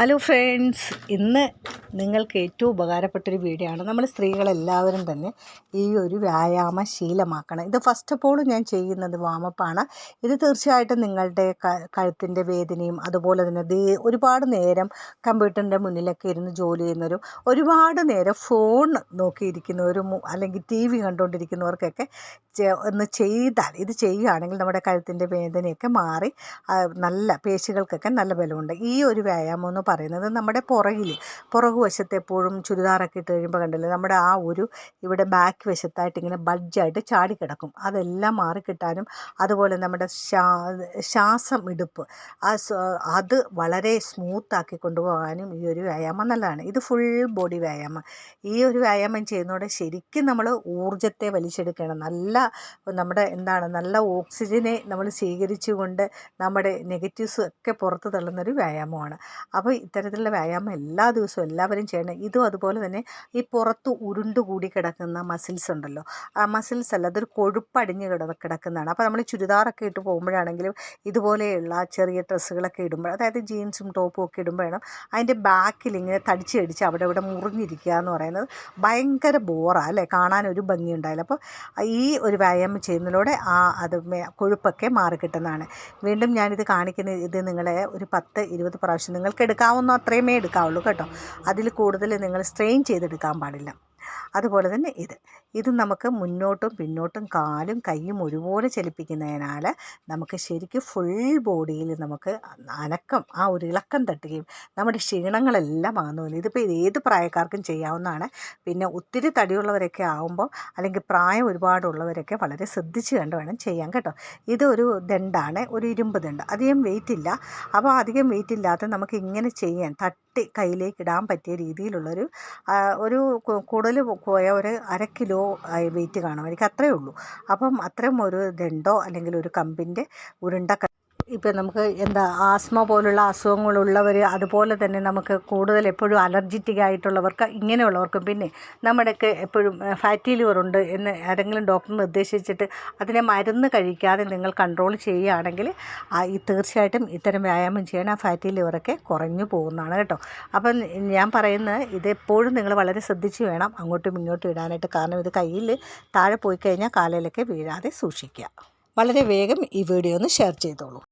Hello friends, ഇന്ന് നിങ്ങൾക്ക് ഏറ്റവും ഉപകാരപ്പെട്ടൊരു വീഡിയോ ആണ്. നമ്മൾ സ്ത്രീകളെല്ലാവരും തന്നെ ഈ ഒരു വ്യായാമം ശീലമാക്കണം. ഇത് ഫസ്റ്റ് ഓഫ് ഓൾ ഞാൻ ചെയ്യുന്നത് വാമപ്പാണ്. ഇത് തീർച്ചയായിട്ടും നിങ്ങളുടെ കഴുത്തിൻ്റെ വേദനയും അതുപോലെ തന്നെ ഒരുപാട് നേരം കമ്പ്യൂട്ടറിൻ്റെ മുന്നിലൊക്കെ ഇരുന്ന് ജോലി ചെയ്യുന്നവരും ഒരുപാട് നേരം ഫോൺ നോക്കിയിരിക്കുന്നവരും അല്ലെങ്കിൽ ടി വി കണ്ടുകൊണ്ടിരിക്കുന്നവർക്കൊക്കെ ഒന്ന് ചെയ്താൽ, ഇത് ചെയ്യുകയാണെങ്കിൽ നമ്മുടെ കഴുത്തിൻ്റെ വേദനയൊക്കെ മാറി നല്ല പേശികൾക്കൊക്കെ നല്ല ബലമുണ്ട്. ഈ ഒരു വ്യായാമം എന്ന് പറയുന്നത് നമ്മുടെ പുറകുവശത്ത് എപ്പോഴും ചുരിദാറൊക്കെ ഇട്ട് കഴിയുമ്പോൾ കണ്ടില്ലേ, നമ്മുടെ ആ ഒരു ഇവിടെ ബാക്ക് വശത്തായിട്ട് ഇങ്ങനെ ബഡ്ജായിട്ട് ചാടിക്കിടക്കും. അതെല്ലാം മാറിക്കിട്ടാനും അതുപോലെ നമ്മുടെ ശ്വാസം ഇടുപ്പ് അത് വളരെ സ്മൂത്താക്കി കൊണ്ടുപോകാനും ഈ ഒരു വ്യായാമം നല്ലതാണ്. ഇത് ഫുൾ ബോഡി വ്യായാമം. ഈ ഒരു വ്യായാമം ചെയ്യുന്നതോടെ ശരിക്കും നമ്മൾ ഊർജ്ജത്തെ വലിച്ചെടുക്കണം. നല്ല ഓക്സിജനെ നമ്മൾ സ്വീകരിച്ചുകൊണ്ട് നമ്മുടെ നെഗറ്റീവ്സ് ഒക്കെ പുറത്ത് തള്ളുന്നൊരു വ്യായാമമാണ്. അപ്പോൾ ഇത്തരത്തിലുള്ള വ്യായാമം എല്ലാ ദിവസവും എല്ലാവരും ചെയ്യണം. ഇതും അതുപോലെ തന്നെ ഈ പുറത്ത് ഉരുണ്ടുകൂടി കിടക്കുന്ന മസിൽസ് ഉണ്ടല്ലോ, ആ മസിൽസ് അല്ല, അതൊരു കൊഴുപ്പടിഞ്ഞ് കിടക്കുന്നതാണ്. അപ്പോൾ നമ്മൾ ചുരിദാറൊക്കെ ഇട്ട് പോകുമ്പോഴാണെങ്കിലും ഇതുപോലെയുള്ള ചെറിയ ഡ്രസ്സുകളൊക്കെ ഇടുമ്പോൾ, അതായത് ജീൻസും ടോപ്പും ഒക്കെ ഇടുമ്പോഴാണ് അതിൻ്റെ ബാക്കിൽ ഇങ്ങനെ തടിച്ചടിച്ച് അവിടെ ഇവിടെ മുറിഞ്ഞിരിക്കുക എന്ന് പറയുന്നത് ഭയങ്കര ബോറാണ് അല്ലേ, കാണാനൊരു ഭംഗി ഉണ്ടായില്ല. അപ്പോൾ ഈ ഒരു വ്യായാമം ചെയ്യുന്നതിലൂടെ കൊഴുപ്പൊക്കെ മാറിക്കിട്ടുന്നതാണ്. വീണ്ടും ഞാനിത് കാണിക്കുന്നത്, ഇത് നിങ്ങളെ ഒരു 10-20 പ്രാവശ്യം നിങ്ങൾക്ക് എടുക്കാവുന്ന അത്രയുമേ എടുക്കാവുള്ളൂ കേട്ടോ. അതിൽ കൂടുതൽ നിങ്ങൾ സ്ട്രെയിൻ ചെയ്തെടുക്കാൻ പാടില്ല. അതുപോലെ തന്നെ ഇത് നമുക്ക് മുന്നോട്ടും പിന്നോട്ടും കാലും കൈയും ഒരുപോലെ ചലിപ്പിക്കുന്നതിനാൽ നമുക്ക് ശരിക്കും ഫുൾ ബോഡിയിൽ നമുക്ക് അനക്കം, ആ ഒരു ഇളക്കം തട്ടുകയും നമ്മുടെ ക്ഷീണങ്ങളെല്ലാം ആകുന്നു. ഇതിപ്പോൾ ഏത് പ്രായക്കാർക്കും ചെയ്യാവുന്നതാണ്. പിന്നെ ഒത്തിരി തടിയുള്ളവരൊക്കെ ആകുമ്പോൾ, അല്ലെങ്കിൽ പ്രായം ഒരുപാടുള്ളവരൊക്കെ വളരെ ശ്രദ്ധിച്ച് കണ്ട് വേണം ചെയ്യാൻ കേട്ടോ. ഇതൊരു ദണ്ടാണ്, ഒരു ഇരുമ്പ് ദണ്ട്, അധികം വെയിറ്റ് ഇല്ല. അപ്പോൾ അധികം വെയിറ്റ് ഇല്ലാതെ നമുക്ക് ഇങ്ങനെ ചെയ്യാൻ തട്ടി കയ്യിലേക്ക് ഇടാൻ പറ്റിയ രീതിയിലുള്ളൊരു കൂടുതൽ പോയ ഒരു 1/2 കിലോ വെയിറ്റ് കാണുമായിരിക്കും, അത്രയേ ഉള്ളൂ. അപ്പം അത്രയും ഒരു ദണ്ടോ അല്ലെങ്കിൽ ഒരു കമ്പിൻ്റെ ഉരുണ്ട, ഇപ്പം നമുക്ക് ആസ്മ പോലുള്ള അസുഖങ്ങളുള്ളവർ, അതുപോലെ തന്നെ നമുക്ക് കൂടുതൽ എപ്പോഴും അലർജിറ്റിക് ആയിട്ടുള്ളവർക്ക്, ഇങ്ങനെയുള്ളവർക്കും, പിന്നെ നമ്മുടെയൊക്കെ എപ്പോഴും ഫാറ്റി ലിവർ ഉണ്ട് എന്ന് ആരെങ്കിലും ഡോക്ടർ നിർദ്ദേശിച്ചിട്ട് അതിനെ മരുന്ന് കഴിക്കാതെ നിങ്ങൾ കൺട്രോൾ ചെയ്യുകയാണെങ്കിൽ തീർച്ചയായിട്ടും ഇത്തരം വ്യായാമം ചെയ്യണം. ആ ഫാറ്റി ലിവറൊക്കെ കുറഞ്ഞു പോകുന്നതാണ് കേട്ടോ. അപ്പം ഞാൻ പറയുന്നത്, ഇതെപ്പോഴും നിങ്ങൾ വളരെ ശ്രദ്ധിച്ച് വേണം അങ്ങോട്ടും ഇങ്ങോട്ടും ഇടാനായിട്ട്. കാരണം ഇത് കയ്യിൽ താഴെ പോയി കഴിഞ്ഞാൽ കാലിലൊക്കെ വീഴാതെ സൂക്ഷിക്കുക. വളരെ വേഗം ഈ വീഡിയോ ഒന്ന് ഷെയർ ചെയ്തോളൂ.